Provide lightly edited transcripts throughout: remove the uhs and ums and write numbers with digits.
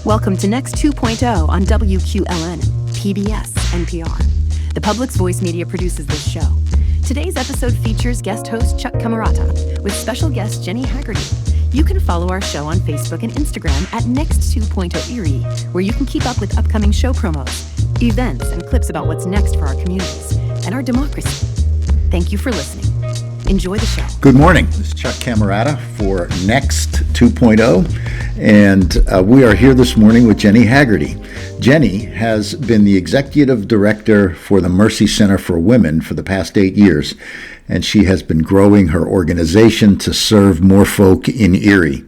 Welcome to Next 2.0 on WQLN, PBS, NPR. The Public's Voice Media produces this show. Today's episode features guest host Chuck Camerata with special guest Jennie Hagerty. You can follow our show on Facebook and Instagram at Next 2.0 Erie, where you can keep up with upcoming show promos, events, and clips about what's next for our communities and our democracy. Thank you for listening. Enjoy the show. Good morning. This is Chuck Camerata for Next 2.0, and we are here this morning with Jennie Hagerty. Jennie has been the executive director for the Mercy Center for Women for the past 8 years, and she has been growing her organization to serve more folk in Erie.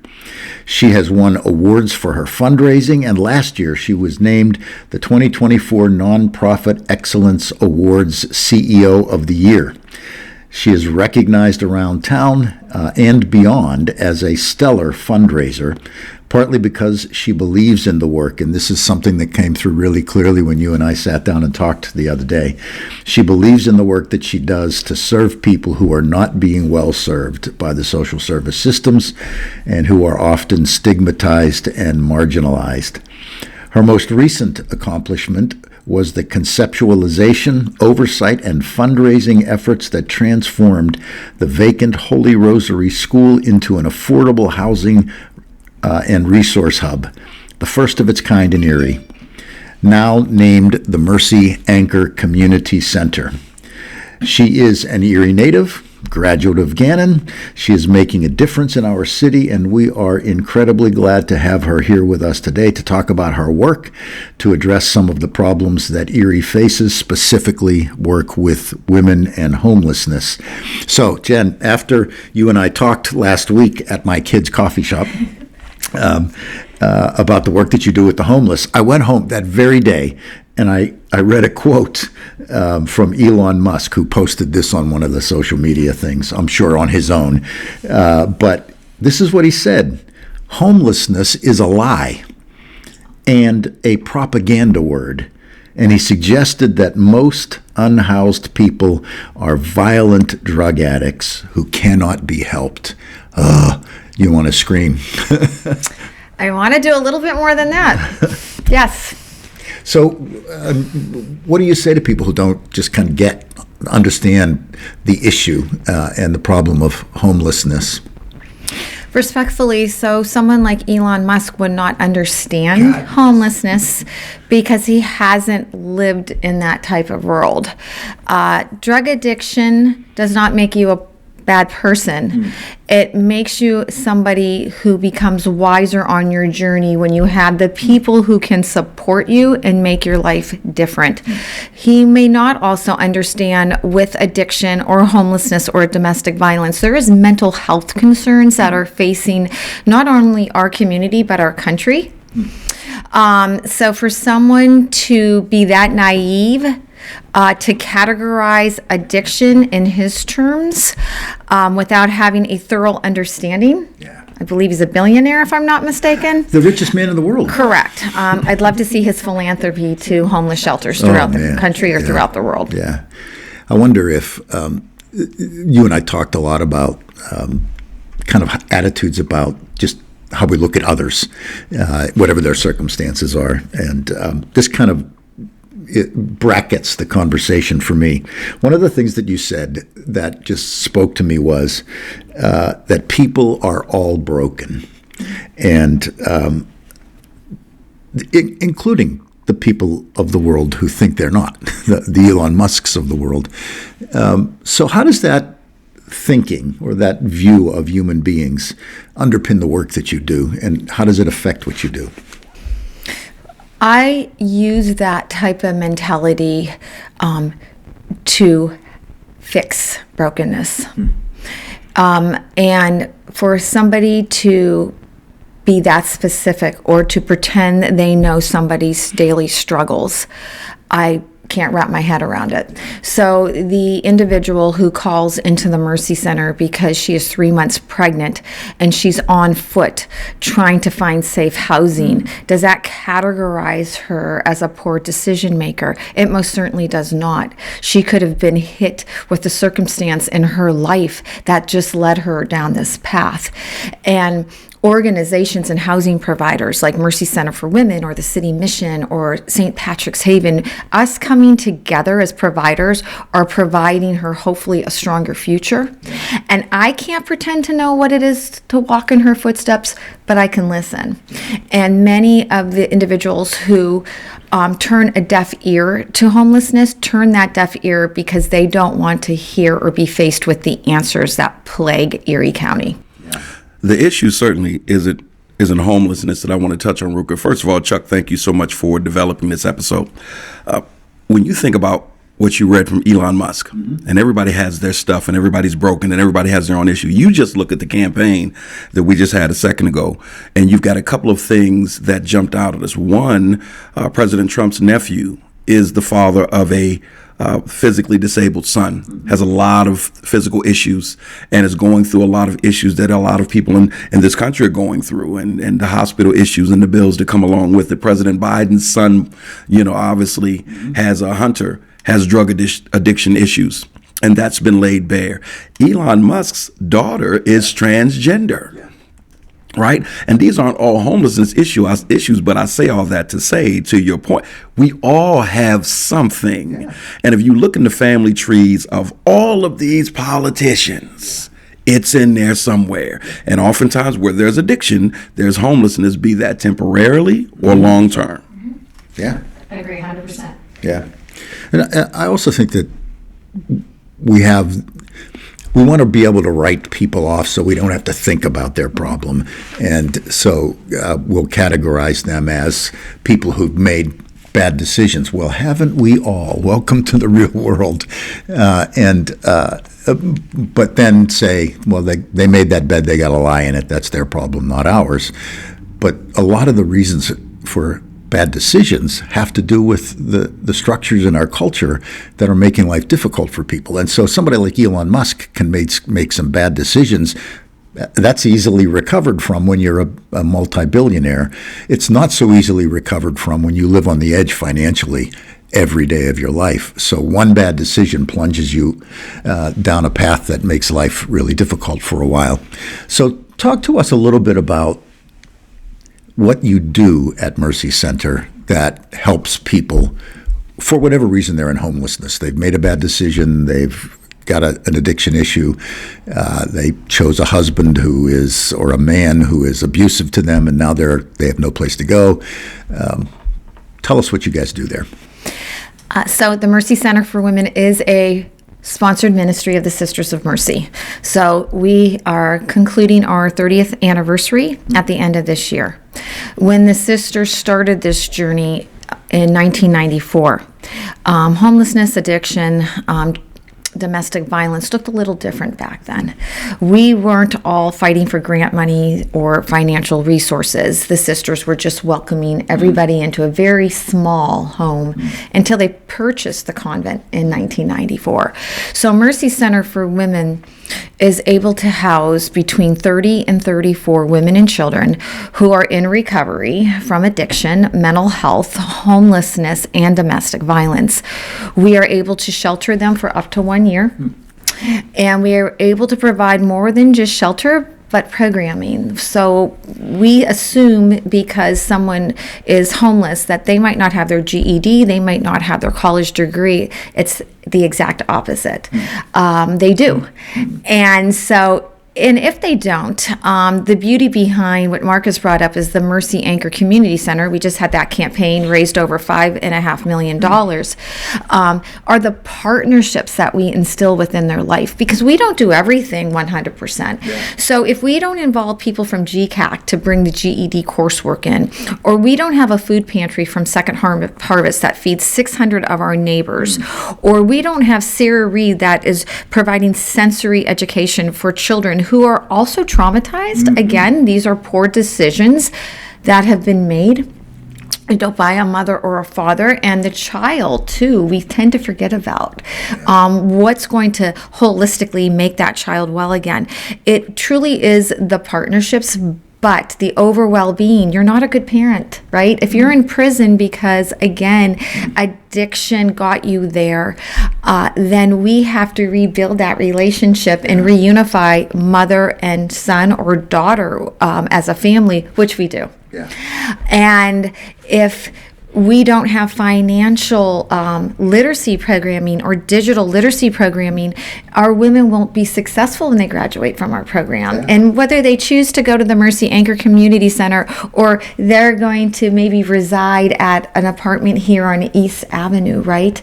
She has won awards for her fundraising, and last year she was named the 2024 Nonprofit Excellence Awards CEO of the Year. She is recognized around town and beyond as a stellar fundraiser, partly because she believes in the work, and this is something that came through really clearly when you and I sat down and talked the other day. She believes in the work that she does to serve people who are not being well served by the social service systems and who are often stigmatized and marginalized. Her most recent accomplishment was the conceptualization, oversight, and fundraising efforts that transformed the vacant Holy Rosary School into an affordable housing and resource hub, the first of its kind in Erie, now named the Mercy Anchor Community Center. She is an Erie native, graduate of Gannon. She is making a difference in our city, and we are incredibly glad to have her here with us today to talk about her work, to address some of the problems that Erie faces, specifically work with women and homelessness. So, Jen, after you and I talked last week at my kids' coffee shop about the work that you do with the homeless, I went home that very day and I read a quote from Elon Musk, who posted this on one of the social media things, I'm sure on his own. But this is what he said: homelessness is a lie and a propaganda word. And he suggested that most unhoused people are violent drug addicts who cannot be helped. You want to scream. I want to do a little bit more than that. Yes. So what do you say to people who don't just kind of understand the issue and the problem of homelessness? Respectfully, so someone like Elon Musk would not understand homelessness because he hasn't lived in that type of world. Drug addiction does not make you a bad person. It makes you somebody who becomes wiser on your journey when you have the people who can support you and make your life different. He may not also understand with addiction or homelessness or domestic violence, there is mental health concerns that are facing not only our community but our country. So for someone to be that naive to categorize addiction in his terms without having a thorough understanding. Yeah. I believe he's a billionaire, if I'm not mistaken. The richest man in the world. Correct. I'd love to see his philanthropy to homeless shelters throughout the country or throughout the world. Yeah. I wonder if you and I talked a lot about kind of attitudes about just how we look at others, whatever their circumstances are. And this kind of it brackets the conversation for me. One of the things that you said that just spoke to me was that people are all broken, and including the people of the world who think they're not, the Elon Musks of the world. So how does that thinking or that view of human beings underpin the work that you do, and how does it affect what you do? I use that type of mentality to fix brokenness. And for somebody to be that specific or to pretend they know somebody's daily struggles, I can't wrap my head around it. So the individual who calls into the Mercy Center because she is 3 months pregnant and she's on foot trying to find safe housing, does that categorize her as a poor decision maker? It most certainly does not. She could have been hit with the circumstance in her life that just led her down this path. And organizations and housing providers like Mercy Center for Women or the City Mission or St. Patrick's Haven, us coming together as providers are providing her hopefully a stronger future. And I can't pretend to know what it is to walk in her footsteps, but I can listen. And many of the individuals who turn a deaf ear to homelessness turn that deaf ear because they don't want to hear or be faced with the answers that plague Erie County. The issue certainly isn't homelessness that I want to touch on, Ruka. First of all, Chuck, thank you so much for developing this episode. When you think about what you read from Elon Musk, and everybody has their stuff and everybody's broken and everybody has their own issue. You just look at the campaign that we just had a second ago, and you've got a couple of things that jumped out at us. One, President Trump's nephew is the father of a physically disabled son, has a lot of physical issues, and is going through a lot of issues that a lot of people in this country are going through, and the hospital issues and the bills that come along with it. President Biden's son, obviously has drug addiction issues, and that's been laid bare. Elon Musk's daughter is transgender. Right? And these aren't all homelessness issues, but I say all that to say, to your point, we all have something. Yeah. And if you look in the family trees of all of these politicians, it's in there somewhere. And oftentimes where there's addiction, there's homelessness, be that temporarily or long term. Yeah. I agree 100%. Yeah. And I also think that we want to be able to write people off so we don't have to think about their problem. And so we'll categorize them as people who've made bad decisions. Well, haven't we all? Welcome to the real world. But then say, well, they made that bed, they got to lie in it. That's their problem, not ours. But a lot of the reasons for bad decisions have to do with the structures in our culture that are making life difficult for people. And so somebody like Elon Musk can make some bad decisions. That's easily recovered from when you're a multi-billionaire. It's not so easily recovered from when you live on the edge financially every day of your life. So one bad decision plunges you down a path that makes life really difficult for a while. So talk to us a little bit about what you do at Mercy Center that helps people, for whatever reason they're in homelessness. They've made a bad decision, they've got an addiction issue, they chose a husband or a man who is abusive to them, and now they have no place to go. Tell us what you guys do there. So the Mercy Center for Women is a sponsored ministry of the Sisters of Mercy. So we are concluding our 30th anniversary at the end of this year. When the sisters started this journey in 1994, homelessness, addiction, domestic violence looked a little different back then. We weren't all fighting for grant money or financial resources. The sisters were just welcoming everybody into a very small home until they purchased the convent in 1994. So Mercy Center for Women is able to house between 30 and 34 women and children who are in recovery from addiction, mental health, homelessness, and domestic violence. We are able to shelter them for up to 1 year, and we are able to provide more than just shelter, but programming. So we assume because someone is homeless that they might not have their GED, they might not have their college degree. It's the exact opposite. They do. And so, and if they don't, the beauty behind what Marcus brought up is the Mercy Anchor Community Center. We just had that campaign, raised over $5.5 million, are the partnerships that we instill within their life, because we don't do everything 100%. Yeah. So if we don't involve people from GCAC to bring the GED coursework in, or we don't have a food pantry from Second Harvest that feeds 600 of our neighbors, or we don't have Sarah Reed that is providing sensory education for children who are also traumatized. Again, these are poor decisions that have been made by a mother or a father, and the child too. We tend to forget about what's going to holistically make that child well again. It truly is the partnerships But the over well-being, you're not a good parent, right? If you're in prison because, again, addiction got you there, then we have to rebuild that relationship and reunify mother and son or daughter as a family, which we do. Yeah. And if we don't have financial literacy programming or digital literacy programming, our women won't be successful when they graduate from our program. Yeah. And whether they choose to go to the Mercy Anchor Community Center or they're going to maybe reside at an apartment here on East Avenue, right?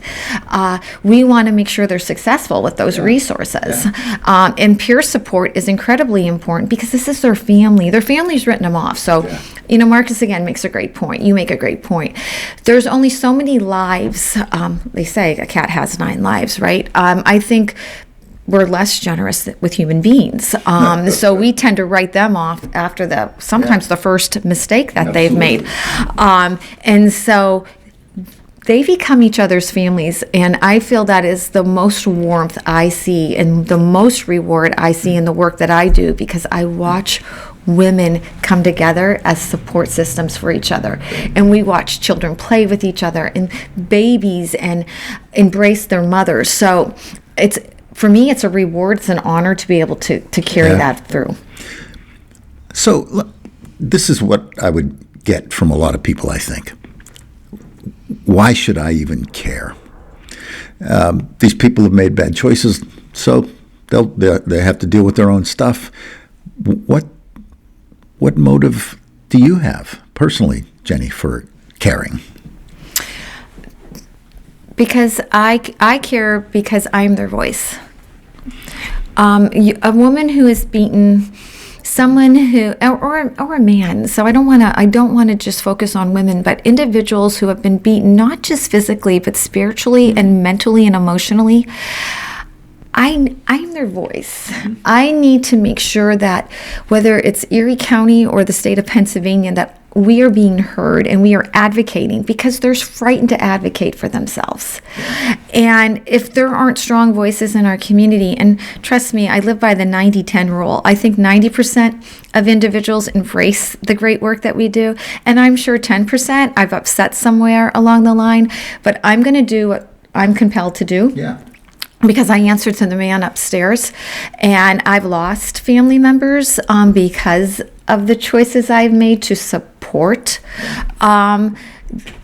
We want to make sure they're successful with those resources. And peer support is incredibly important because this is their family. Their family's written them off. So, Marcus again makes a great point. You make a great point. There's only so many lives. They say a cat has 9 lives, right? I think we're less generous with human beings. So we tend to write them off after sometimes the first mistake that they've made. And so they become each other's families, and I feel that is the most warmth I see and the most reward I see in the work that I do, because I watch women come together as support systems for each other, and we watch children play with each other and babies and embrace their mothers. So for me, it's a reward, it's an honor to be able to carry that through. So this is what I would get from a lot of people, I think. Why should I even care? These people have made bad choices, so they have to deal with their own stuff. What motive do you have personally, Jennie, for caring? Because I care because I'm their voice. A woman who is beaten, someone who, or a man. So I don't want to just focus on women, but individuals who have been beaten, not just physically, but spiritually and mentally and emotionally. I'm their voice. I need to make sure that whether it's Erie County or the state of Pennsylvania, that we are being heard and we are advocating, because they're frightened to advocate for themselves. And if there aren't strong voices in our community, and trust me, I live by the 90-10 rule. I think 90% of individuals embrace the great work that we do. And I'm sure 10% I've upset somewhere along the line, but I'm going to do what I'm compelled to do. Yeah. Because I answer to the man upstairs, and I've lost family members because of the choices I've made to support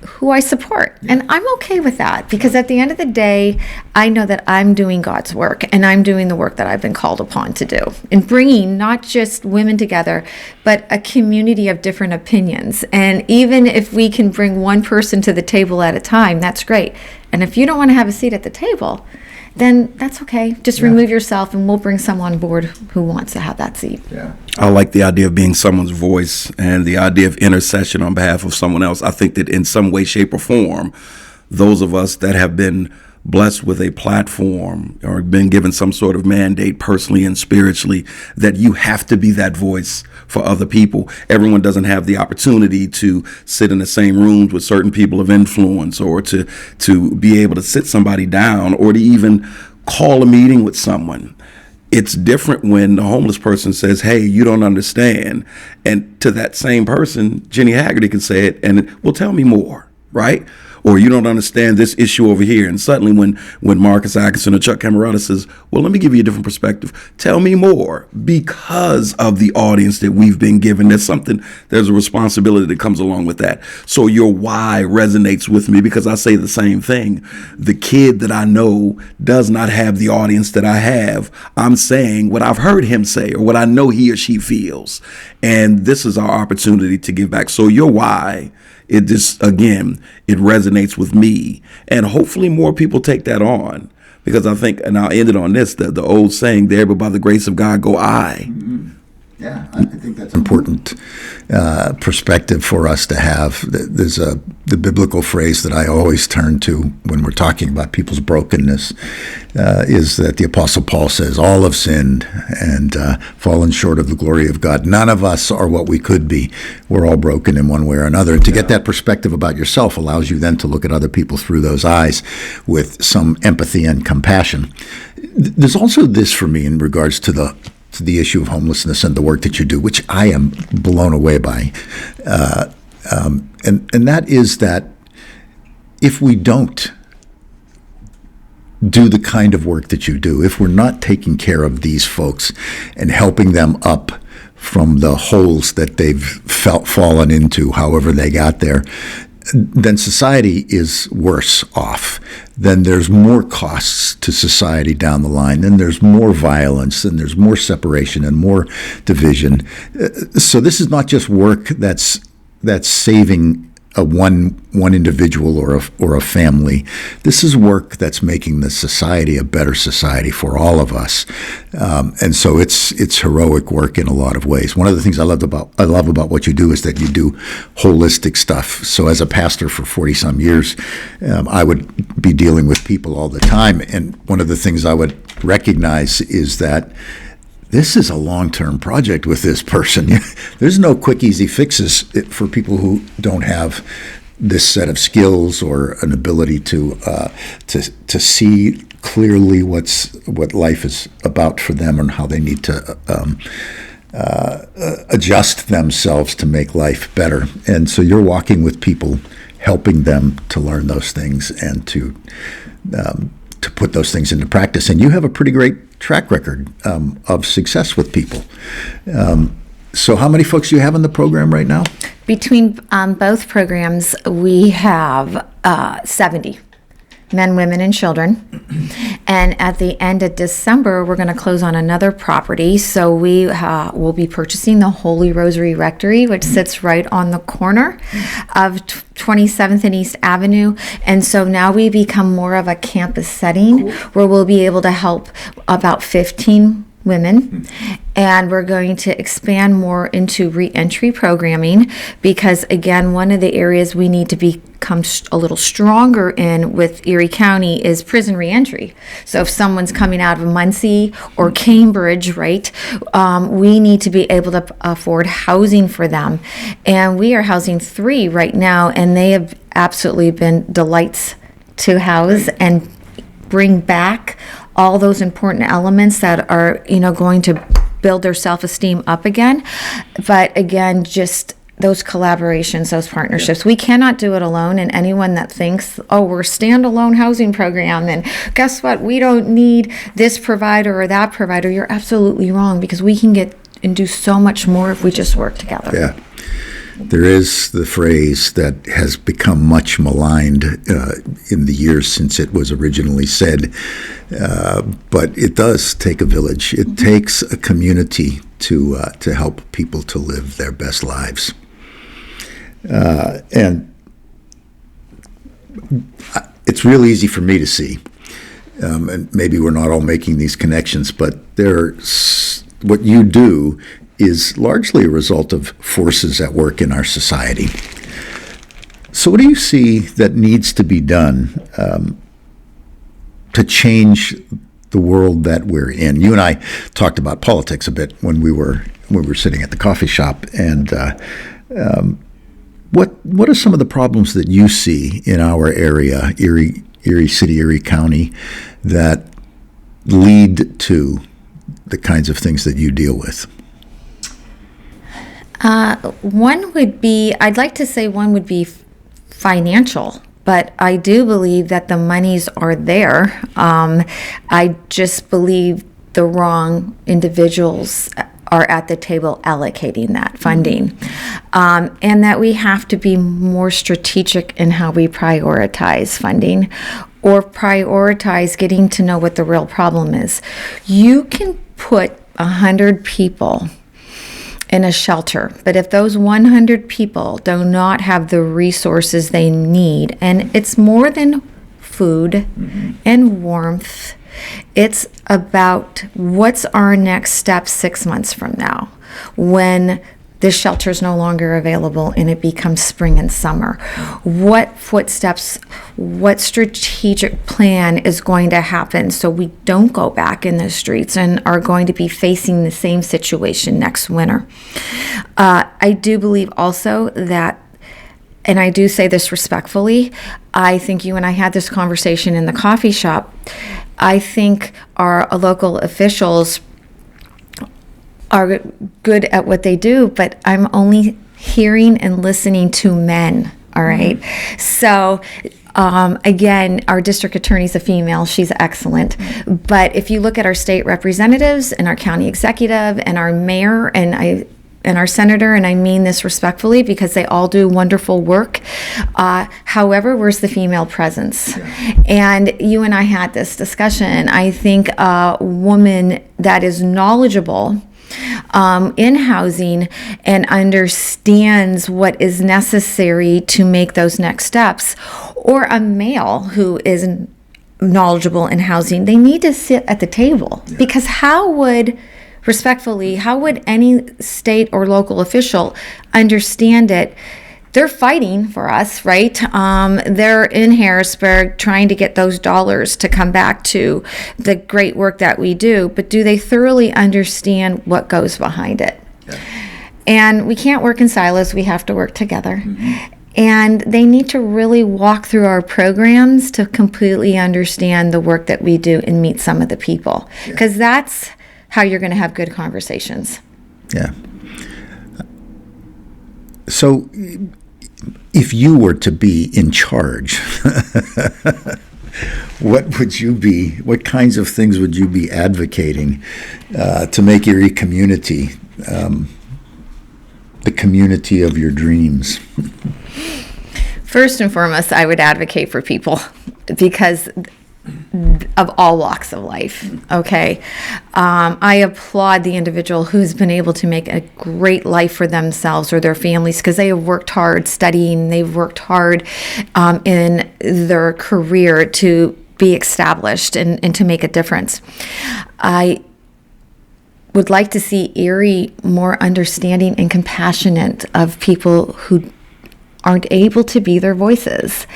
who I support. And I'm okay with that, because at the end of the day, I know that I'm doing God's work, and I'm doing the work that I've been called upon to do, in bringing not just women together, but a community of different opinions. And even if we can bring one person to the table at a time, that's great. And if you don't want to have a seat at the table, then that's okay. Just remove yourself, and we'll bring someone on board who wants to have that seat. Yeah. I like the idea of being someone's voice and the idea of intercession on behalf of someone else. I think that in some way, shape, or form, those of us that have been blessed with a platform or been given some sort of mandate personally and spiritually, that you have to be that voice for other people. Everyone doesn't have the opportunity to sit in the same rooms with certain people of influence, or to be able to sit somebody down, or to even call a meeting with someone. It's different when the homeless person says, "Hey, you don't understand." And to that same person, Jennie Hagerty can say it, and well, tell me more, right? Or you don't understand this issue over here. And suddenly when Marcus Atkinson or Chuck Camerata says, well, let me give you a different perspective. Tell me more. Because of the audience that we've been given, there's a responsibility that comes along with that. So your why resonates with me, because I say the same thing. The kid that I know does not have the audience that I have. I'm saying what I've heard him say, or what I know he or she feels. And this is our opportunity to give back. So your why, it just, again, it resonates with me, and hopefully more people take that on, because I think, and I'll end it on this, the old saying there, but by the grace of God go I. Mm-hmm. Yeah, I think that's an important perspective for us to have. There's the biblical phrase that I always turn to when we're talking about people's brokenness, is that the Apostle Paul says, all have sinned and fallen short of the glory of God. None of us are what we could be. We're all broken in one way or another. And to get that perspective about yourself allows you then to look at other people through those eyes with some empathy and compassion. There's also this for me in regards to the to the issue of homelessness and the work that you do, which I am blown away by. And that is that if we don't do the kind of work that you do, if we're not taking care of these folks and helping them up from the holes that they've fallen into, however they got there, then society is worse off. Then there's more costs to society down the line. Then there's more violence, and there's more separation and more division. So this is not just work that's saving a one individual or a family. This is work that's making the society a better society for all of us, and so it's heroic work in a lot of ways. One of the things I love about what you do is that you do holistic stuff. So as a pastor for 40 some years, I would be dealing with people all the time, and one of the things I would recognize is that this is a long-term project with this person. There's no quick, easy fixes for people who don't have this set of skills or an ability to see clearly what life is about for them and how they need to adjust themselves to make life better. And so you're walking with people, helping them to learn those things and to put those things into practice. And you have a pretty great track record of success with people. So how many folks do you have in the program right now? Between both programs, we have 70 men, women, and children. And at the end of December, we're going to close on another property. So we will be purchasing the Holy Rosary Rectory, which sits right on the corner of 27th and East Avenue. And so now we become more of a campus setting where we'll be able to help about 15 women, and we're going to expand more into reentry programming because, again, one of the areas we need to become a little stronger in with Erie County is prison reentry. So if someone's coming out of Muncie or Cambridge, right, we need to be able to afford housing for them. And we are housing 3 right now, and they have absolutely been delights to house and bring back all those important elements that are, going to build their self-esteem up again. But again, just those collaborations, those partnerships. We cannot do it alone. And anyone that thinks, we're a standalone housing program, and guess what? We don't need this provider or that provider. You're absolutely wrong, because we can get and do so much more if we just work together. Yeah. There is the phrase that has become much maligned in the years since it was originally said, but it does take a village. It takes a community to help people to live their best lives. And it's real easy for me to see, and maybe we're not all making these connections, but what you do is largely a result of forces at work in our society. So what do you see that needs to be done to change the world that we're in? You and I talked about politics a bit when we were sitting at the coffee shop, and what are some of the problems that you see in our area, Erie City, Erie County, that lead to the kinds of things that you deal with? One would be financial, but I do believe that the monies are there. I just believe the wrong individuals are at the table allocating that funding, and that we have to be more strategic in how we prioritize funding or prioritize getting to know what the real problem is. You can put 100 people in a shelter, but if those 100 people do not have the resources they need, and it's more than food and warmth, it's about what's our next step 6 months from now when the shelter is no longer available and it becomes spring and summer. What footsteps, what strategic plan is going to happen so we don't go back in the streets and are going to be facing the same situation next winter? I do believe also that, and I do say this respectfully, I think you and I had this conversation in the coffee shop. I think our local officials are good at what they do, but I'm only hearing and listening to men. All right. So, again, our district attorney's a female. She's excellent. But if you look at our state representatives and our county executive and our mayor and our senator, and I mean this respectfully because they all do wonderful work. However, where's the female presence? And you and I had this discussion. I think a woman that is knowledgeable in housing and understands what is necessary to make those next steps, or a male who is knowledgeable in housing, they need to sit at the table. Because respectfully, how would any state or local official understand it? They're fighting for us, right? They're in Harrisburg trying to get those dollars to come back to the great work that we do, but do they thoroughly understand what goes behind it? Yeah. And we can't work in silos, we have to work together. And they need to really walk through our programs to completely understand the work that we do and meet some of the people, because that's how you're going to have good conversations. Yeah. So if you were to be in charge, what kinds of things would you be advocating to make Erie community the community of your dreams? First and foremost, I would advocate for people because of all walks of life, okay? I applaud the individual who's been able to make a great life for themselves or their families because they have worked hard studying, they've worked hard in their career to be established and to make a difference. I would like to see Erie more understanding and compassionate of people who aren't able to be their voices.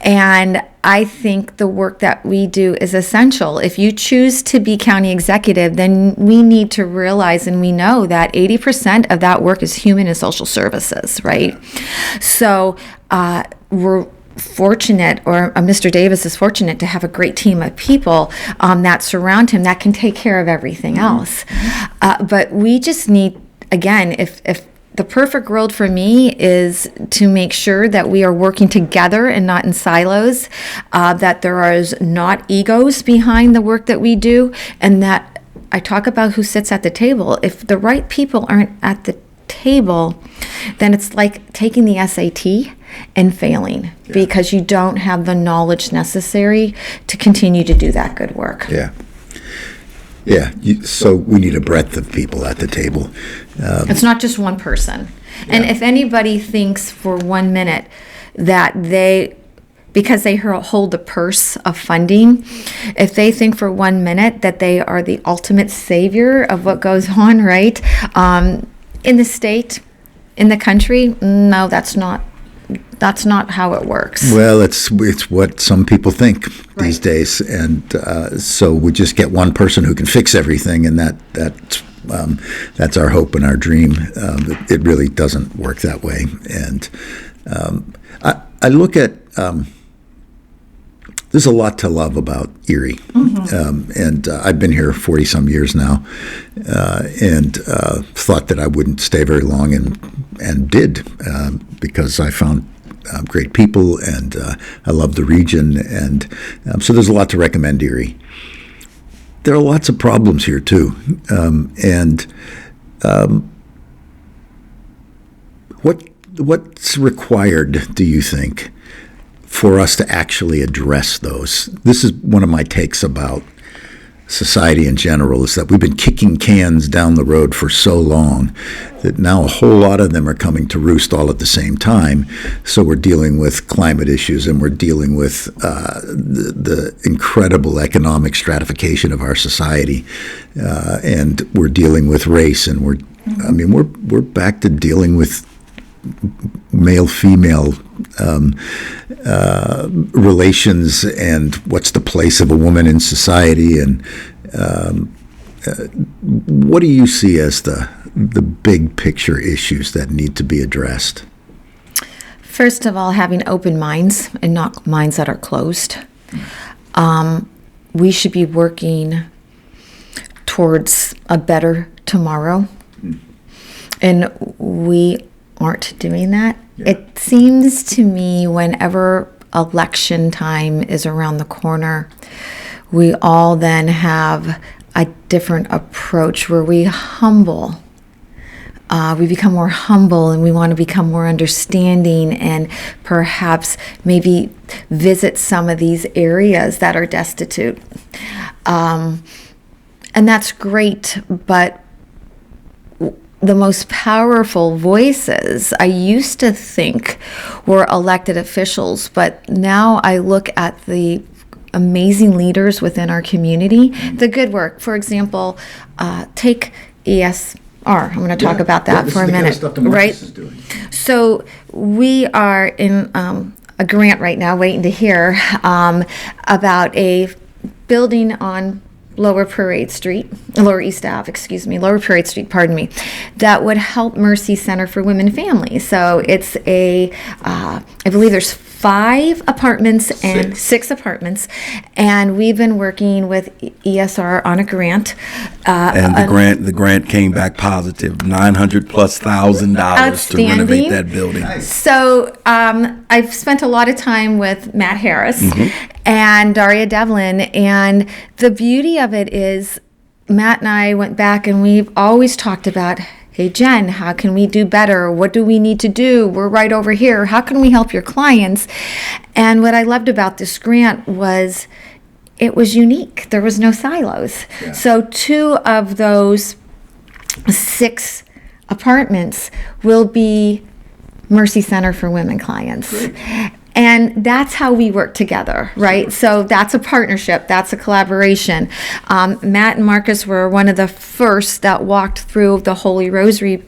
And I think the work that we do is essential. If you choose to be county executive, then we need to realize, and we know that 80% of that work is human and social services, right? So we're fortunate, or Mr. Davis is fortunate to have a great team of people that surround him that can take care of everything else. But we just need, again, if the perfect world for me is to make sure that we are working together and not in silos, that there is not egos behind the work that we do, and that I talk about who sits at the table. If the right people aren't at the table, then it's like taking the SAT and failing because you don't have the knowledge necessary to continue to do that good work. Yeah. Yeah, so we need a breadth of people at the table. It's not just one person. Yeah. And if anybody thinks for 1 minute that because they hold the purse of funding, if they think for 1 minute that they are the ultimate savior of what goes on, right, in the state, in the country, no, that's not how it works. Well, it's what some people think these days, and so we just get one person who can fix everything, and that's our hope and our dream. It really doesn't work that way. And I look at there's a lot to love about Erie, and I've been here 40 some years now, and thought that I wouldn't stay very long, and did because I found great people, and I love the region, and so there's a lot to recommend Erie. There are lots of problems here too, and what's required, do you think, for us to actually address those? This is one of my takes about society in general, is that we've been kicking cans down the road for so long that now a whole lot of them are coming to roost all at the same time. So we're dealing with climate issues, and we're dealing with the incredible economic stratification of our society, and we're dealing with race, and we're back to dealing with male-female relations, and what's the place of a woman in society, and what do you see as the big picture issues that need to be addressed? First of all, having open minds and not minds that are closed. We should be working towards a better tomorrow. And we aren't doing that. Yeah. It seems to me whenever election time is around the corner, we all then have a different approach where we become more humble, and we want to become more understanding, and perhaps maybe visit some of these areas that are destitute. And that's great, but the most powerful voices I used to think were elected officials, but now I look at the amazing leaders within our community, the good work. For example, take ESR. I'm going to talk about that for a minute, right? So we are in a grant right now, waiting to hear about a building on Lower East Ave, that would help Mercy Center for Women and Families. So it's I believe there's 5 apartments and 6 apartments, and we've been working with ESR on a grant. And the grant came back positive, $900,000+ to renovate that building. Nice. So I've spent a lot of time with Matt Harris and Daria Devlin, and the beauty of it is Matt and I went back and we've always talked about, hey, Jen, how can we do better? What do we need to do? We're right over here. How can we help your clients? And what I loved about this grant was it was unique. There was no silos. Yeah. So 2 of those 6 apartments will be Mercy Center for Women clients. Great. And that's how we work together, right? Sure. So that's a partnership. That's a collaboration. Matt and Marcus were one of the first that walked through the Holy Rosary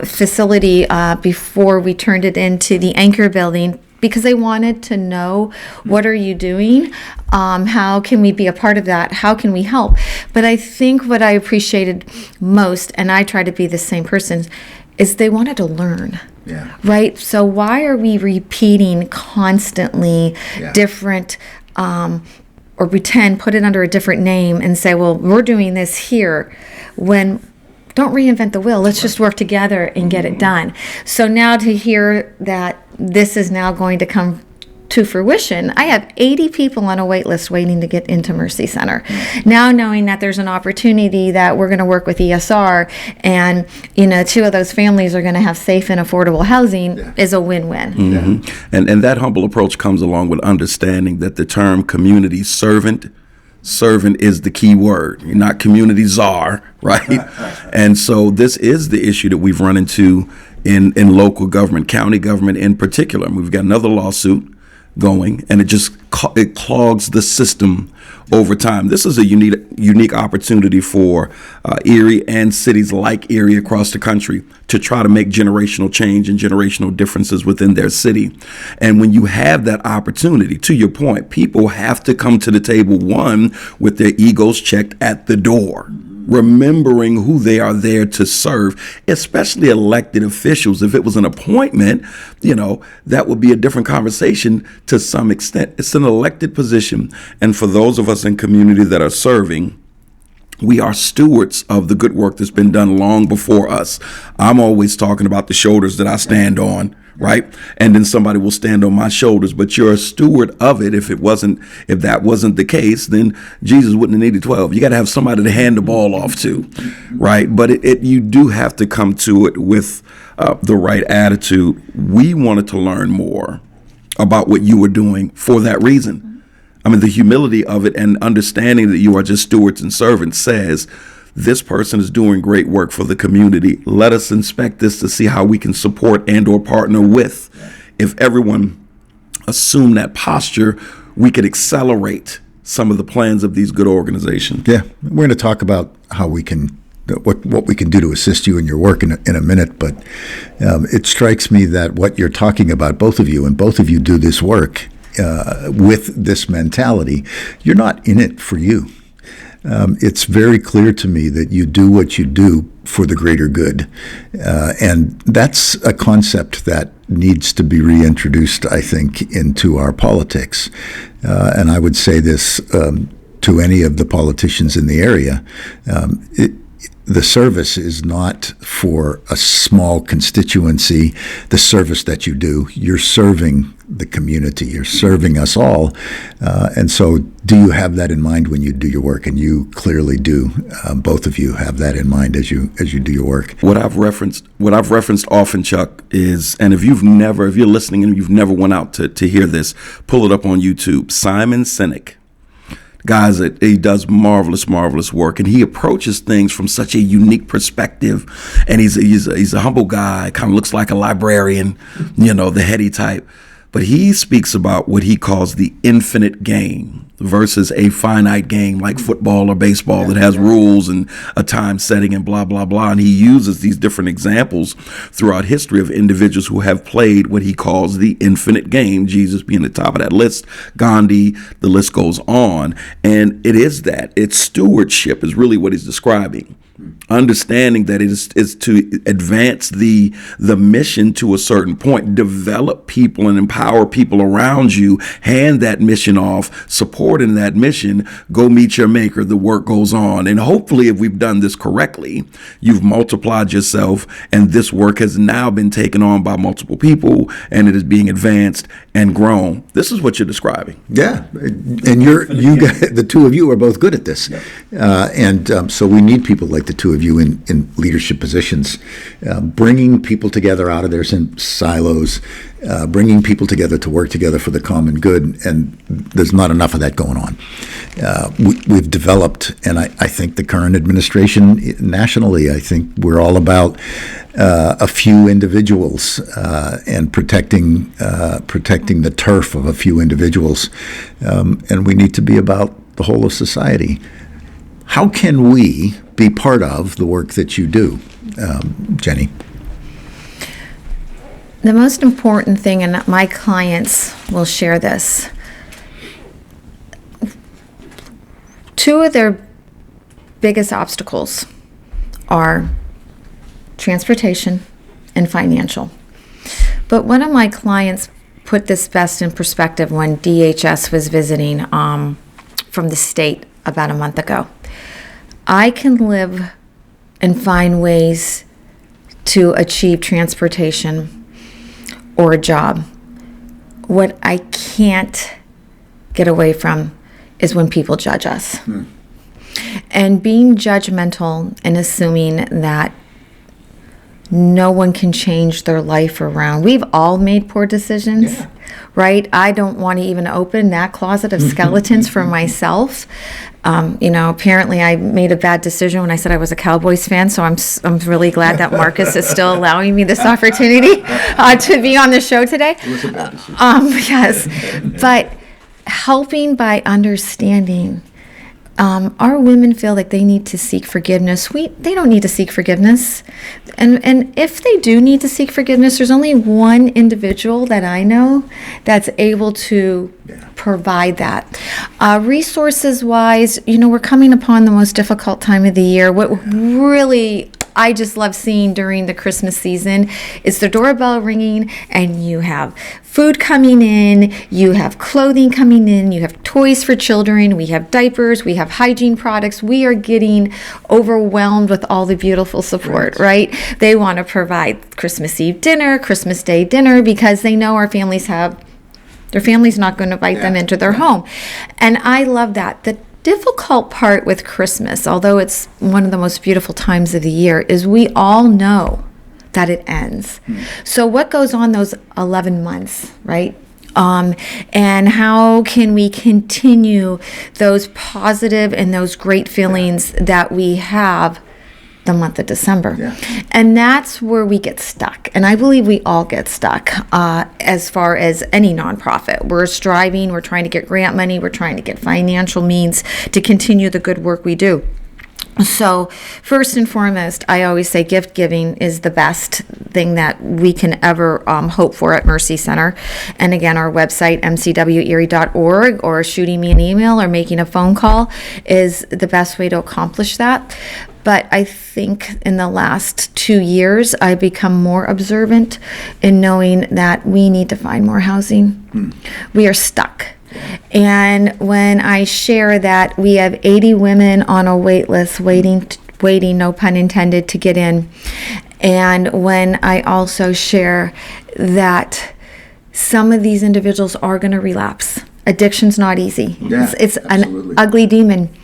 facility before we turned it into the Anchor building, because they wanted to know, what are you doing? How can we be a part of that? How can we help? But I think what I appreciated most, and I try to be the same person, is they wanted to learn. Yeah. Right? So why are we repeating constantly different, or put it under a different name and say, well, we're doing this here, when don't reinvent the wheel. Let's just work together and get it done. So now to hear that this is now going to come to fruition, I have 80 people on a wait list waiting to get into Mercy Center. Now knowing that there's an opportunity that we're going to work with ESR, and 2 of those families are going to have safe and affordable housing is a win-win. Mm-hmm. And that humble approach comes along with understanding that the term community servant is the key word. You're not community czar, right? And so this is the issue that we've run into in local government, county government in particular. And we've got another lawsuit going, and it clogs the system over time. This is a unique opportunity for Erie and cities like Erie across the country to try to make generational change and generational differences within their city. And when you have that opportunity, to your point, people have to come to the table, one, with their egos checked at the door, remembering who they are there to serve, especially elected officials. If it was an appointment, that would be a different conversation to some extent. It's an elected position. And for those of us in community that are serving, we are stewards of the good work that's been done long before us. I'm always talking about the shoulders that I stand on, right? And then somebody will stand on my shoulders, but you're a steward of it. If that wasn't the case, then Jesus wouldn't have needed 12. You got to have somebody to hand the ball off to, right? But you do have to come to it with the right attitude. We wanted to learn more about what you were doing for that reason. I mean, the humility of it and understanding that you are just stewards and servants says, this person is doing great work for the community. Let us inspect this to see how we can support and or partner with. If everyone assumed that posture, we could accelerate some of the plans of these good organizations. Yeah, we're going to talk about how we can, what we can do to assist you in your work in a minute. But it strikes me that what you're talking about, both of you do this work with this mentality. You're not in it for you. It's very clear to me that you do what you do for the greater good. And that's a concept that needs to be reintroduced, I think, into our politics. And I would say this to any of the politicians in the area. the service is not for a small constituency. The service that you do, you're serving the community, you're serving us all. And so do you have that in mind when you do your work? And you clearly do. Both of you have that in mind as you do your work. What I've referenced often, Chuck, is, and if you're listening and you've never went out to hear this, pull it up on YouTube. Simon Sinek. Guys, he does marvelous work, and he approaches things from such a unique perspective. And he's a humble guy, kind of looks like a librarian, the heady type. But he speaks about what he calls the infinite game versus a finite game like football or baseball that has rules and a time setting and blah, blah, blah. And he uses these different examples throughout history of individuals who have played what he calls the infinite game, Jesus being at the top of that list, Gandhi, the list goes on. And it is that. It's stewardship is really what he's describing. Understanding that it is to advance the mission to a certain point, develop people and empower people around you, hand that mission off, support in that mission, go meet your maker, the work goes on. And hopefully if we've done this correctly, you've multiplied yourself and this work has now been taken on by multiple people and it is being advanced and grown. This is what you're describing. Yeah, and the two of you are both good at this. So we need people like the two of you in leadership positions, bringing people together out of their silos, bringing people together to work together for the common good, and there's not enough of that going on. We've developed, and I think the current administration nationally, I think we're all about a few individuals and protecting the turf of a few individuals, and we need to be about the whole of society. How can we be part of the work that you do, Jennie? The most important thing, and my clients will share this, two of their biggest obstacles are transportation and financial. But one of my clients put this best in perspective when DHS was visiting from the state about a month ago. I can live and find ways to achieve transportation or a job. What I can't get away from is when people judge us. And being judgmental and assuming that no one can change their life around. We've all made poor decisions, right? I don't want to even open that closet of skeletons for myself. Apparently I made a bad decision when I said I was a Cowboys fan, so I'm really glad that Marcus is still allowing me this opportunity to be on the show today. It was a bad decision. Yes, but helping by understanding. Our women feel like they need to seek forgiveness. They don't need to seek forgiveness. And if they do need to seek forgiveness, there's only one individual that I know that's able to provide that. Resources-wise, we're coming upon the most difficult time of the year. What really I just love seeing during the Christmas season is the doorbell ringing and you have food coming in, you have clothing coming in, you have toys for children, we have diapers, we have hygiene products. We are getting overwhelmed with all the beautiful support, right? They want to provide Christmas Eve dinner, Christmas Day dinner, because they know their family's not going to invite them into their home. And I love that. The difficult part with Christmas, although it's one of the most beautiful times of the year, is we all know that it ends. So what goes on those 11 months, right? And how can we continue those positive and those great feelings that we have the month of December? And that's where we get stuck. And I believe we all get stuck as far as any nonprofit. We're striving, we're trying to get grant money, we're trying to get financial means to continue the good work we do. So first and foremost, I always say gift giving is the best thing that we can ever hope for at Mercy Center. And again, our website, mcwerie.org, or shooting me an email or making a phone call is the best way to accomplish that. But I think in the last 2 years, I've become more observant in knowing that we need to find more housing. We are stuck. And when I share that we have 80 women on a wait list waiting waiting, no pun intended, to get in. And when I also share that some of these individuals are going to relapse. Addiction's not easy. Yeah, it's absolutely. an ugly demon.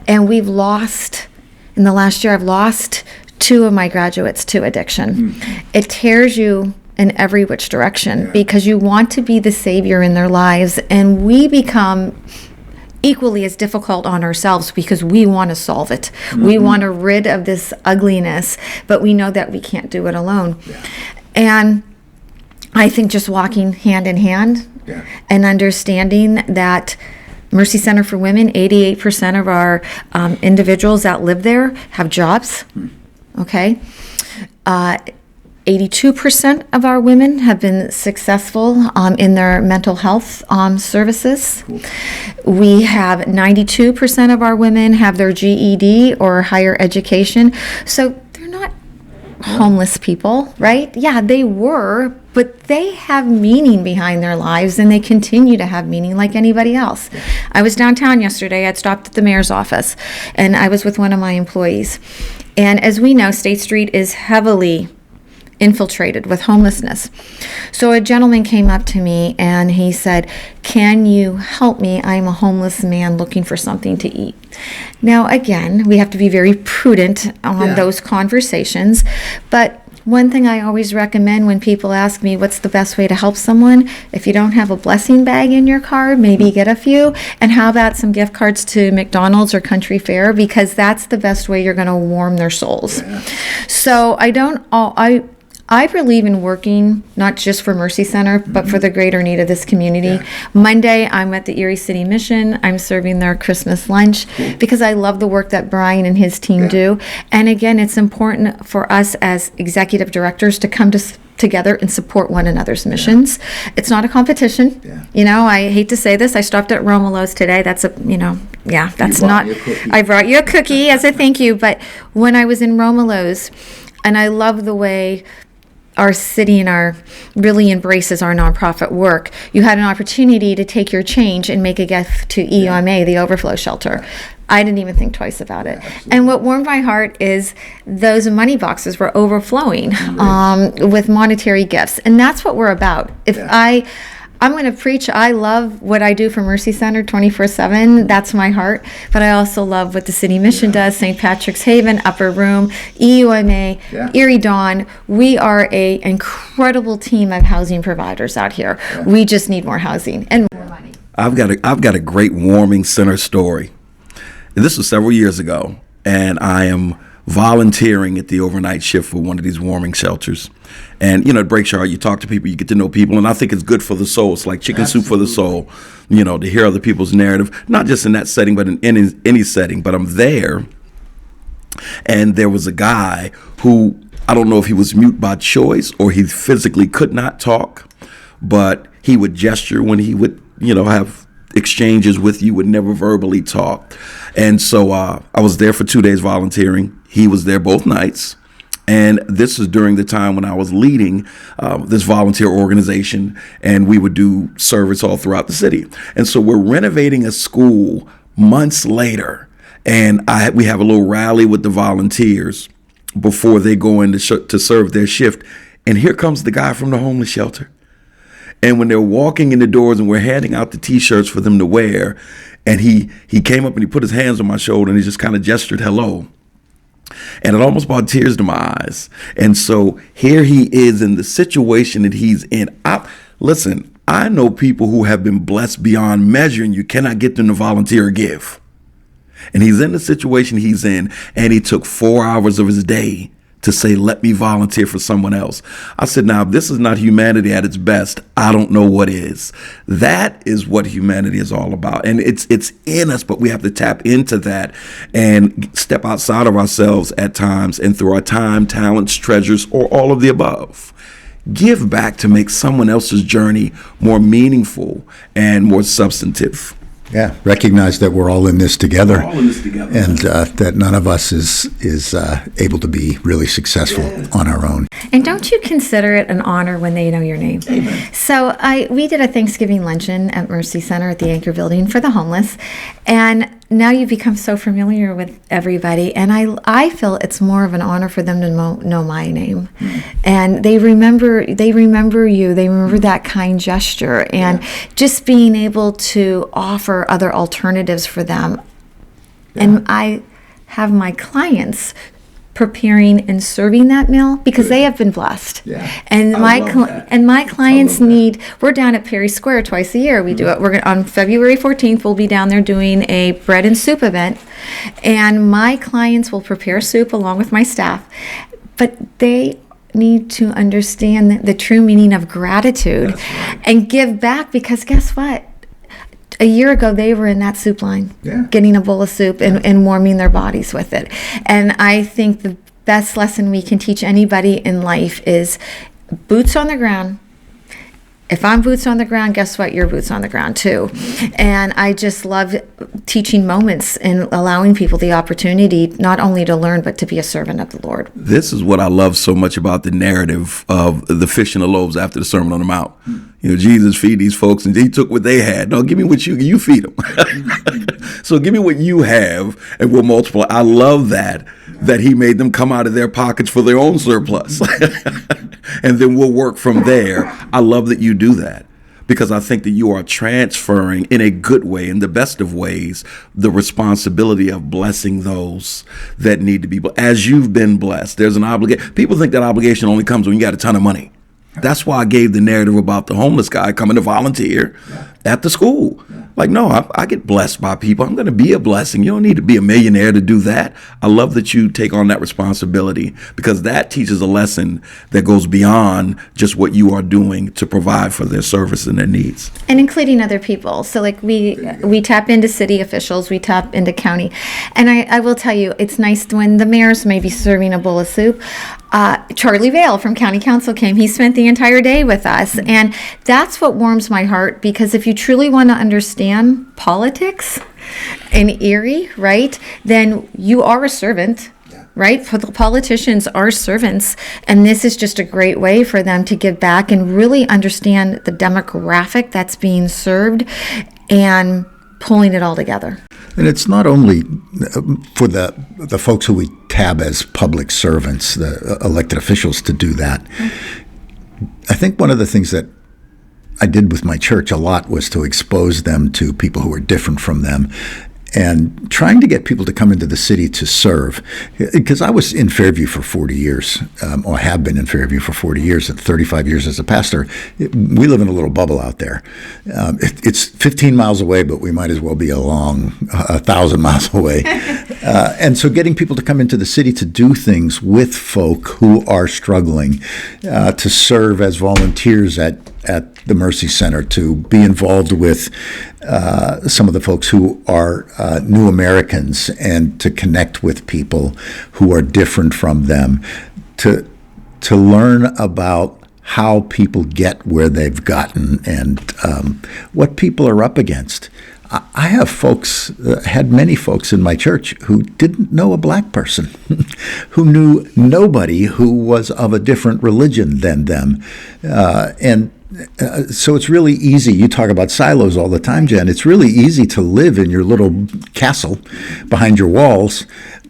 And in the last year, I've lost 2 of my graduates to addiction. It tears you in every which direction because you want to be the savior in their lives, and we become equally as difficult on ourselves because we want to solve it. We want to rid of this ugliness, but we know that we can't do it alone. And I think just walking hand in hand and understanding that Mercy Center for Women, 88% of our individuals that live there have jobs. Okay. 82% of our women have been successful in their mental health services. We have 92% of our women have their GED or higher education. So they're not homeless people, right? Yeah, they were, but they have meaning behind their lives, and they continue to have meaning like anybody else. I was downtown yesterday. I'd stopped at the mayor's office, and I was with one of my employees. And as we know, State Street is heavily infiltrated with homelessness. So a gentleman came up to me and he said, "Can you help me? I'm a homeless man looking for something to eat." Now, again, we have to be very prudent on those conversations, but one thing I always recommend when people ask me what's the best way to help someone, if you don't have a blessing bag in your car, maybe get a few. And how about some gift cards to McDonald's or Country Fair, because that's the best way you're going to warm their souls. So I believe in working not just for Mercy Center, but for the greater need of this community. Monday, I'm at the Erie City Mission. I'm serving their Christmas lunch because I love the work that Brian and his team do. And again, it's important for us as executive directors to come together and support one another's missions. It's not a competition. You know, I hate to say this. I stopped at Romelo's today. That's that's not. I brought you a cookie as a thank you. But when I was in Romelo's, and I love the way our city really embraces our nonprofit work. You had an opportunity to take your change and make a gift to EUMA, the overflow shelter. I didn't even think twice about it. And what warmed my heart is those money boxes were overflowing with monetary gifts. And that's what we're about. I'm going to preach. I love what I do for Mercy Center 24/7. That's my heart. But I also love what the City Mission does, St. Patrick's Haven, Upper Room, EUMA, Erie Dawn. We are an incredible team of housing providers out here. We just need more housing and more money. I've got a great warming center story. This was several years ago, and I am volunteering at the overnight shift for one of these warming shelters. And, it breaks your heart. You talk to people, you get to know people, and I think it's good for the soul. It's like chicken soup for the soul, to hear other people's narrative, not just in that setting, but in any setting. But I'm there, and there was a guy who, I don't know if he was mute by choice or he physically could not talk, but he would gesture when he would, have exchanges with you, would never verbally talk. And so I was there for 2 days volunteering. He was there both nights. And this is during the time when I was leading this volunteer organization, and we would do service all throughout the city. And so we're renovating a school months later, and we have a little rally with the volunteers before they go in to serve their shift. And here comes the guy from the homeless shelter. And when they're walking in the doors and we're handing out the T-shirts for them to wear, and he came up and he put his hands on my shoulder and he just kind of gestured hello. And it almost brought tears to my eyes. And so here he is in the situation that he's in. Listen, I know people who have been blessed beyond measure, and you cannot get them to volunteer or give. And he's in the situation he's in, and he took 4 hours of his day to say, let me volunteer for someone else. I said, now, if this is not humanity at its best, I don't know what is. That is what humanity is all about. And it's in us, but we have to tap into that and step outside of ourselves at times, and through our time, talents, treasures, or all of the above, give back to make someone else's journey more meaningful and more substantive. Yeah, recognize that we're all in this together. We're all in this together. And that none of us is able to be really successful on our own. And don't you consider it an honor when they know your name? Amen. So we did a Thanksgiving luncheon at Mercy Center at the Anchor Building for the homeless. And now you become so familiar with everybody, and I feel it's more of an honor for them to know my name, and they remember you, they remember that kind gesture, and just being able to offer other alternatives for them. And I have my clients preparing and serving that meal because they have been blessed. And my clients need. We're down at Perry Square twice a year. We do it. We're on February 14th. We'll be down there doing a bread and soup event, and my clients will prepare soup along with my staff. But they need to understand the true meaning of gratitude and give back, because guess what? A year ago, they were in that soup line, getting a bowl of soup and warming their bodies with it. And I think the best lesson we can teach anybody in life is boots on the ground. If I'm boots on the ground, guess what? You're boots on the ground too. And I just love teaching moments and allowing people the opportunity not only to learn, but to be a servant of the Lord. This is what I love so much about the narrative of the fish and the loaves after the Sermon on the Mount. You know, Jesus feed these folks, and he took what they had. No, give me what you feed them. So give me what you have, and we'll multiply. I love that he made them come out of their pockets for their own surplus. And then we'll work from there. I love that you do that, because I think that you are transferring in a good way, in the best of ways, the responsibility of blessing those that need to be blessed. As you've been blessed, there's an obligation. People think that obligation only comes when you got a ton of money. That's why I gave the narrative about the homeless guy coming to volunteer at the school. Like, no, I get blessed by people. I'm going to be a blessing. You don't need to be a millionaire to do that. I love that you take on that responsibility, because that teaches a lesson that goes beyond just what you are doing to provide for their service and their needs. And including other people. So like we tap into city officials, we tap into county. And I will tell you, it's nice when the mayor's maybe serving a bowl of soup. Charlie Vale from County Council came. He spent the entire day with us. And that's what warms my heart, because if you truly want to understand politics in Erie, right, then you are a servant, right? The politicians are servants, and this is just a great way for them to give back and really understand the demographic that's being served and pulling it all together. And it's not only for the folks who we tab as public servants, the elected officials, to do that. I think one of the things that I did with my church a lot was to expose them to people who are different from them, and trying to get people to come into the city to serve. Because I was in Fairview for 40 years, or have been in Fairview for 40 years, and 35 years as a pastor. We live in a little bubble out there. It's 15 miles away, but we might as well be 1,000 miles away. And so getting people to come into the city to do things with folk who are struggling, to serve as volunteers at the Mercy Center, to be involved with some of the folks who are new Americans, and to connect with people who are different from them, to learn about how people get where they've gotten, and what people are up against. I have had many folks in my church who didn't know a black person, who knew nobody who was of a different religion than them. So it's really easy. You talk about silos all the time, Jen. It's really easy to live in your little castle behind your walls,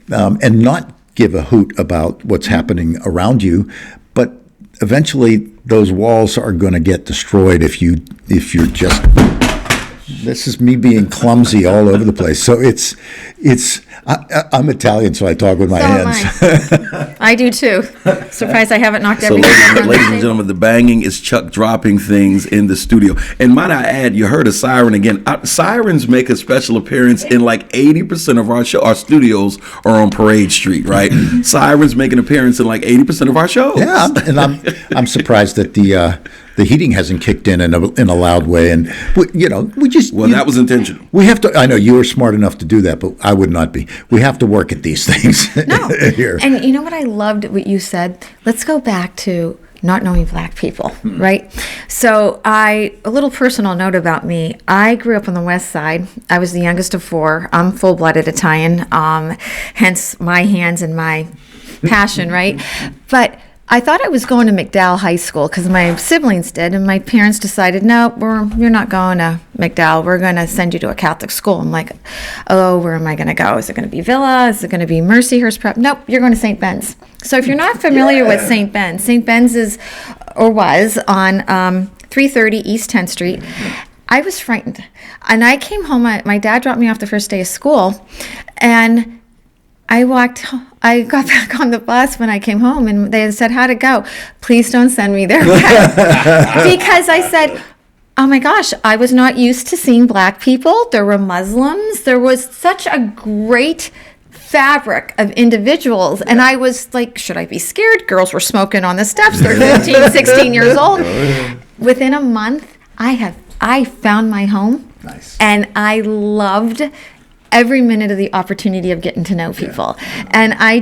and not give a hoot about what's happening around you. But eventually those walls are going to get destroyed if you're just... This is me being clumsy all over the place. So I'm Italian, so I talk with my hands. I do too. Surprised I haven't knocked So everything down. ladies and gentlemen, the banging is Chuck dropping things in the studio. And might I add, you heard a siren again. Sirens make a special appearance in like 80% of our show. Our studios are on Parade Street, right? Sirens make an appearance in like 80% of our shows. Yeah, and I'm surprised that the heating hasn't kicked in a loud way, and we just that was intentional. We have to. I know you were smart enough to do that, but I would not be. We have to work at these things. No, here. And you know what I loved what you said. Let's go back to not knowing black people, right? So a little personal note about me. I grew up on the West Side. I was the youngest of four. I'm full-blooded Italian, hence my hands and my passion, right? But I thought I was going to McDowell High School because my siblings did, and my parents decided, no, you're not going to McDowell. We're going to send you to a Catholic school. I'm like, oh, where am I going to go? Is it going to be Villa? Is it going to be Mercyhurst Prep? Nope, you're going to St. Ben's. So if you're not familiar with St. Ben's is, or was, on 330 East 10th Street. I was frightened. And I came home, my dad dropped me off the first day of school, and I got back on the bus when I came home, and they said, how'd it go? Please don't send me there. Because I said, oh my gosh, I was not used to seeing black people. There were Muslims. There was such a great fabric of individuals. And I was like, should I be scared? Girls were smoking on the steps. They're 15, 16 years old. Within a month, I found my home. Nice. And I loved every minute of the opportunity of getting to know people. And I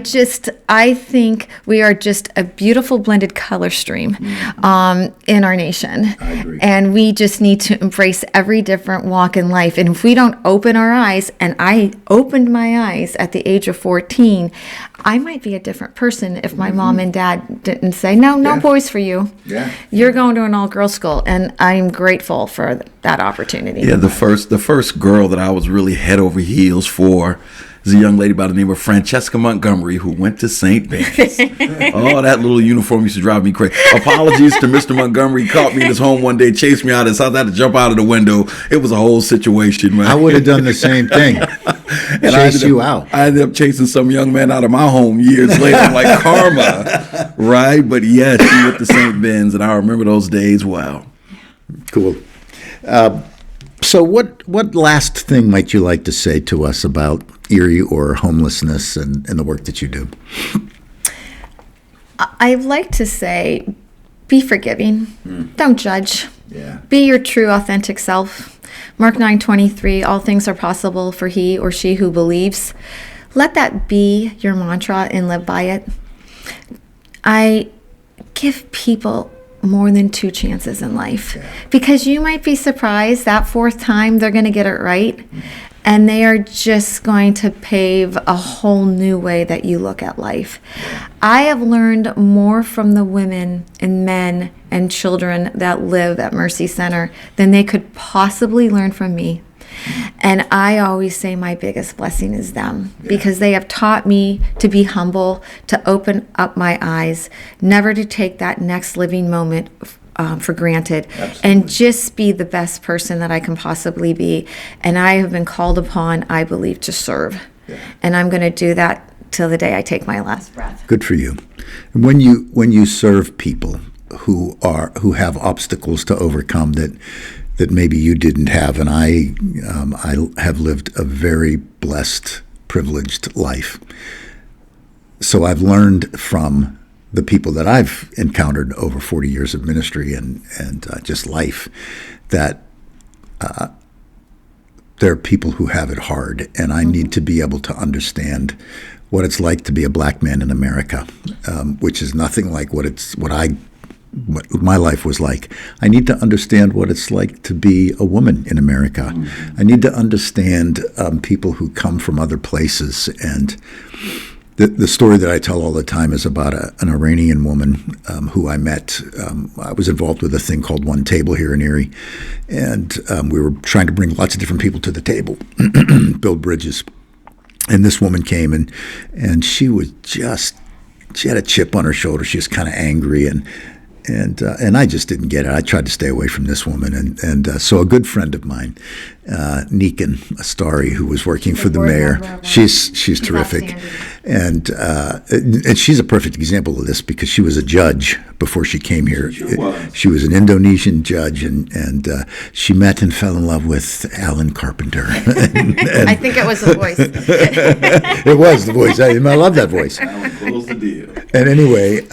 think we are just a beautiful blended color stream in our nation. I agree. And we just need to embrace every different walk in life. And if we don't open our eyes, and I opened my eyes at the age of 14, I might be a different person if my mom and dad didn't say, no boys for you. Yeah. You're going to an all-girls school. And I'm grateful for that opportunity. Yeah, the first girl that I was really head over heels for is a young lady by the name of Francesca Montgomery, who went to St. Ben's. Oh, that little uniform used to drive me crazy. Apologies to Mr. Montgomery. He caught me in his home one day, chased me out of his house. I had to jump out of the window. It was a whole situation, man. I would have done the same thing. And Chase you out. I ended up chasing some young man out of my home years later. I'm like, karma, right? But yeah, she went to St. Ben's, and I remember those days. Wow. Cool. So what last thing might you like to say to us about Erie or homelessness and the work that you do? I'd like to say, be forgiving. Don't judge. Yeah. Be your true, authentic self. Mark 9:23, all things are possible for he or she who believes. Let that be your mantra and live by it. I give people more than 2 chances in life, because you might be surprised that 4th time they're going to get it right, and they are just going to pave a whole new way that you look at life. I have learned more from the women and men and children that live at Mercy Center than they could possibly learn from me. And I always say my biggest blessing is them, because they have taught me to be humble, to open up my eyes, never to take that next living moment for granted. Absolutely. And just be the best person that I can possibly be. And I have been called upon, I believe, to serve. And I'm going to do that till the day I take my last breath. Good for you. And when you serve people who have obstacles to overcome that maybe you didn't have, and I have lived a very blessed, privileged life. So I've learned from the people that I've encountered over 40 years of ministry and just life, that there are people who have it hard, and I need to be able to understand what it's like to be a black man in America, which is nothing like what my life was like. I need to understand what it's like to be a woman in America. I need to understand people who come from other places. And the story that I tell all the time is about an Iranian woman who I met. I was involved with a thing called One Table here in Erie, and we were trying to bring lots of different people to the table, build bridges. And this woman came, and she had a chip on her shoulder. She was kind of angry, and I just didn't get it. I tried to stay away from this woman. And so a good friend of mine, Neekan Astari, who was working for the mayor, she's terrific. And she's a perfect example of this, because she was a judge before she came here. She was an Indonesian judge, and she met and fell in love with Alan Carpenter. I think it was the voice. It was the voice. I love that voice. Alan closed the deal. And anyway,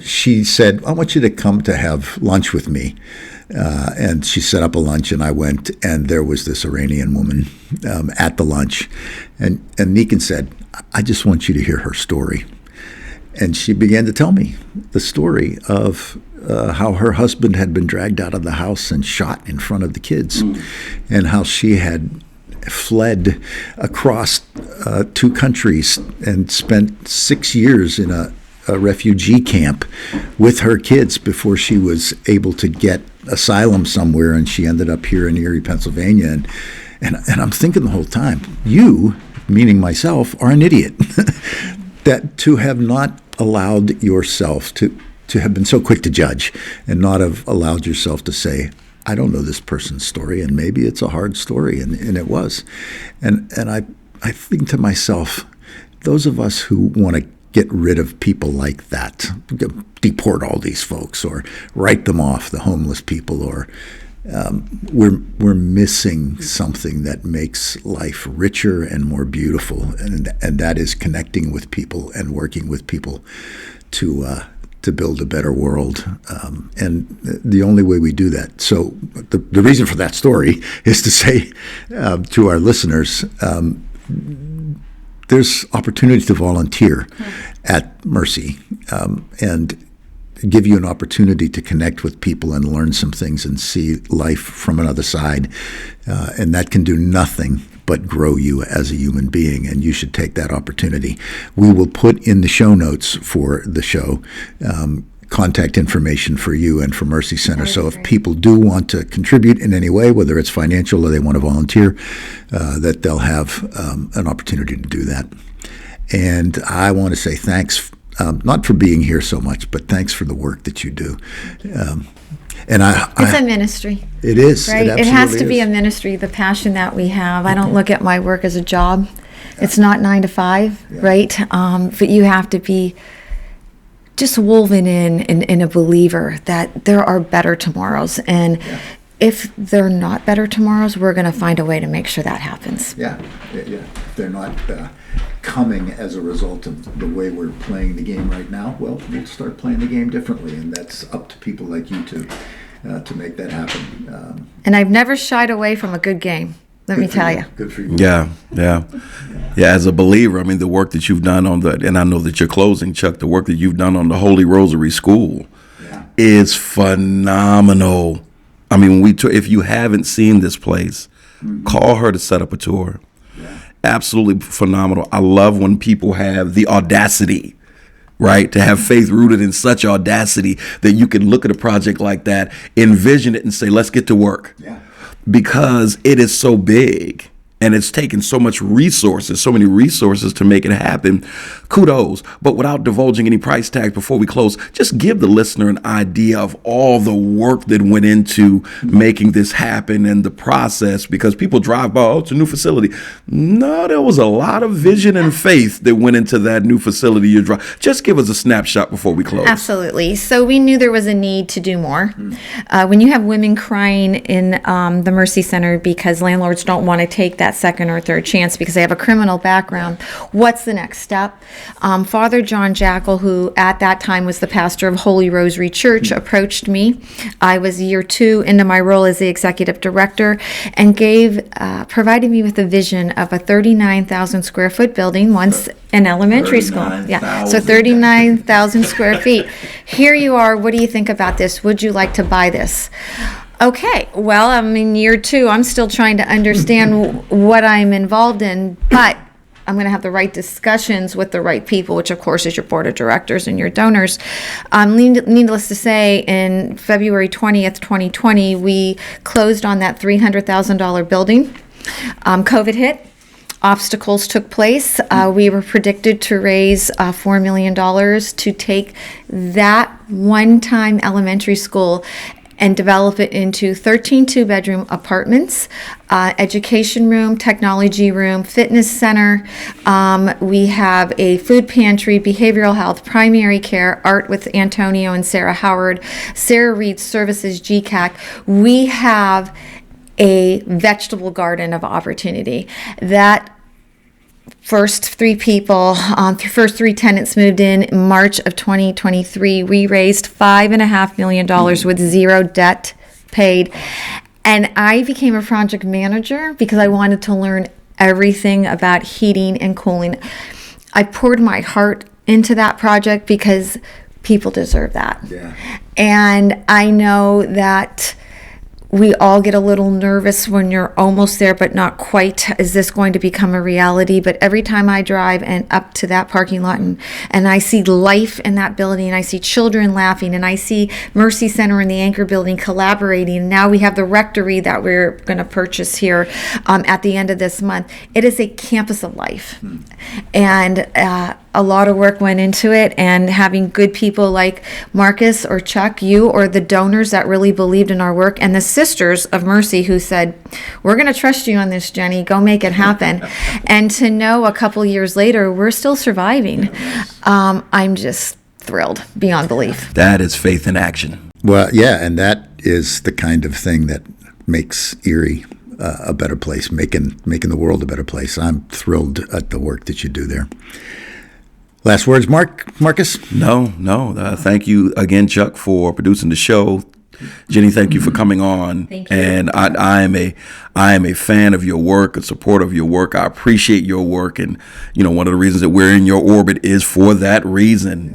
she said, I want you to come to have lunch with me. And she set up a lunch, and I went, and there was this Iranian woman at the lunch. And Neekan said, I just want you to hear her story. And she began to tell me the story of how her husband had been dragged out of the house and shot in front of the kids, and how she had fled across 2 countries and spent 6 years in a refugee camp with her kids before she was able to get asylum somewhere, and she ended up here in Erie, Pennsylvania. And I'm thinking the whole time, you, meaning myself, are an idiot. That to have not allowed yourself to have been so quick to judge and not have allowed yourself to say, I don't know this person's story, and maybe it's a hard story, and it was. And I think to myself, those of us who want to get rid of people like that, deport all these folks or write them off, the homeless people, or we're missing something that makes life richer and more beautiful, and that is connecting with people and working with people to build a better world. And the only way we do that. So the reason for that story is to say to our listeners, there's opportunity to volunteer at Mercy, and give you an opportunity to connect with people and learn some things and see life from another side. And that can do nothing but grow you as a human being, and you should take that opportunity. We will put in the show notes for the show contact information for you and for Mercy Center. So if people do want to contribute in any way, whether it's financial or they want to volunteer, that they'll have an opportunity to do that. And I want to say thanks, not for being here so much, but thanks for the work that you do. And it's a ministry. It is. Right? It has to be a is. ministry, the passion that we have. I don't look at my work as a job. It's not 9 to 5, right? But you have to be just woven in a believer that there are better tomorrows. And if they're not better tomorrows, we're going to find a way to make sure that happens. Yeah. If they're not coming as a result of the way we're playing the game right now, well, we'll start playing the game differently, and that's up to people like you to make that happen. And I've never shied away from a good game. Let me tell you. Good for you. Yeah. As a believer, I mean, the work that you've done on and I know that you're closing, Chuck, the work that you've done on the Holy Rosary School is phenomenal. I mean, if you haven't seen this place, call her to set up a tour. Absolutely phenomenal. I love when people have the audacity, right, to have faith rooted in such audacity that you can look at a project like that, envision it, and say, let's get to work. Because it is so big and it's taken so many resources to make it happen. Kudos. But without divulging any price tags before we close, just give the listener an idea of all the work that went into making this happen and the process, because people drive by, oh, it's a new facility. No, there was a lot of vision and faith that went into that new facility you drive. Just give us a snapshot before we close. Absolutely. So we knew there was a need to do more. When you have women crying in the Mercy Center because landlords don't want to take that second or third chance because they have a criminal background, what's the next step? Father John Jackal, who at that time was the pastor of Holy Rosary Church, approached me. I was year 2 into my role as the executive director, and provided me with a vision of a 39,000 square foot building, once an elementary school. So 39,000 square feet. Here you are. What do you think about this? Would you like to buy this? Okay, well, I'm in year 2. I'm still trying to understand what I'm involved in, but I'm going to have the right discussions with the right people, which of course is your board of directors and your donors. Needless to say, in February 20th, 2020, we closed on that $300,000 building. COVID hit. Obstacles took place. We were predicted to raise $4 million to take that one-time elementary school and develop it into 13 two-bedroom apartments, education room, technology room, fitness center. We have a food pantry, behavioral health, primary care, art with Antonio and Sarah Howard, Sarah Reed Services, GCAC. We have a vegetable garden of opportunity. That first 3 tenants moved in March of 2023. We raised $5.5 million with 0 debt paid. And I became a project manager because I wanted to learn everything about heating and cooling. I poured my heart into that project because people deserve that. And I know that we all get a little nervous when you're almost there, but not quite. Is this going to become a reality? But every time I drive and up to that parking lot and I see life in that building, and I see children laughing, and I see Mercy Center and the Anchor Building collaborating. And now we have the rectory that we're going to purchase here at the end of this month. It is a campus of life. And a lot of work went into it, and having good people like Marcus or Chuck, you, or the donors that really believed in our work, and the Sisters of Mercy who said, we're going to trust you on this, Jennie, go make it happen. And to know a couple years later, we're still surviving. I'm just thrilled beyond belief. That is faith in action. Well, yeah, and that is the kind of thing that makes Erie a better place, making the world a better place. I'm thrilled at the work that you do there. Last words, Marcus? No. Thank you again, Chuck, for producing the show. Jennie, thank you for coming on. Thank you. And I am a fan of your work, a supporter of your work. I appreciate your work, and one of the reasons that we're in your orbit is for that reason.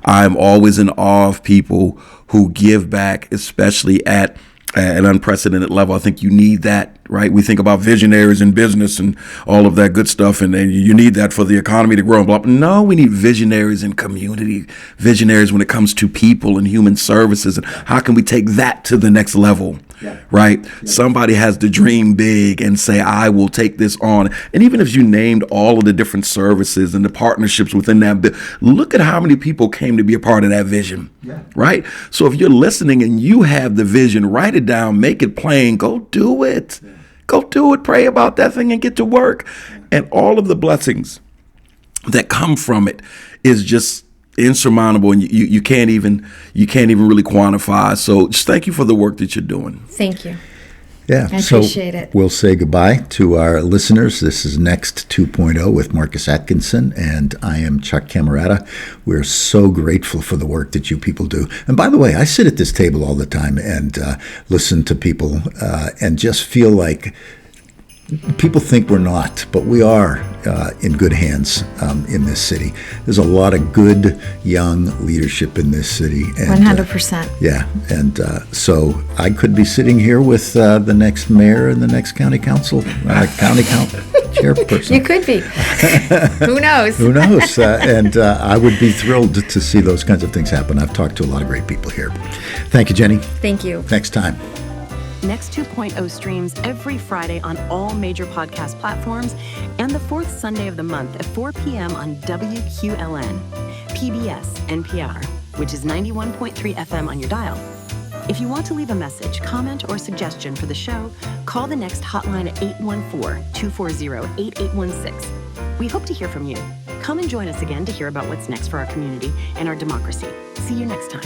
I'm always in awe of people who give back, especially at an unprecedented level. I think you need that, right? We think about visionaries in business and all of that good stuff, and you need that for the economy to grow and blah, blah. No, we need visionaries in community, visionaries when it comes to people and human services, and how can we take that to the next level, right? Yeah. Somebody has to dream big and say, I will take this on. And even if you named all of the different services and the partnerships within that, look at how many people came to be a part of that vision, right? So if you're listening and you have the vision, write it down, make it plain, go do it. Go do it, pray about that thing, and get to work. And all of the blessings that come from it is just insurmountable, and you can't even really quantify. So just thank you for the work that you're doing. Thank you. Yeah, I appreciate it. We'll say goodbye to our listeners. This is Next 2.0 with Marcus Atkinson, and I am Chuck Camerata. We're so grateful for the work that you people do. And by the way, I sit at this table all the time and listen to people and just feel like people think we're not, but we are in good hands in this city. There's a lot of good young leadership in this city. And, 100%. Yeah, and so I could be sitting here with the next mayor and the next county council, chairperson. You could be. Who knows? Who knows? And I would be thrilled to see those kinds of things happen. I've talked to a lot of great people here. Thank you, Jennie. Thank you. Next time. Next 2.0 streams every Friday on all major podcast platforms and the fourth Sunday of the month at 4 p.m. on WQLN, PBS, NPR, which is 91.3 FM on your dial. If you want to leave a message, comment, or suggestion for the show, call the Next hotline at 814-240-8816. We hope to hear from you. Come and join us again to hear about what's next for our community and our democracy. See you next time.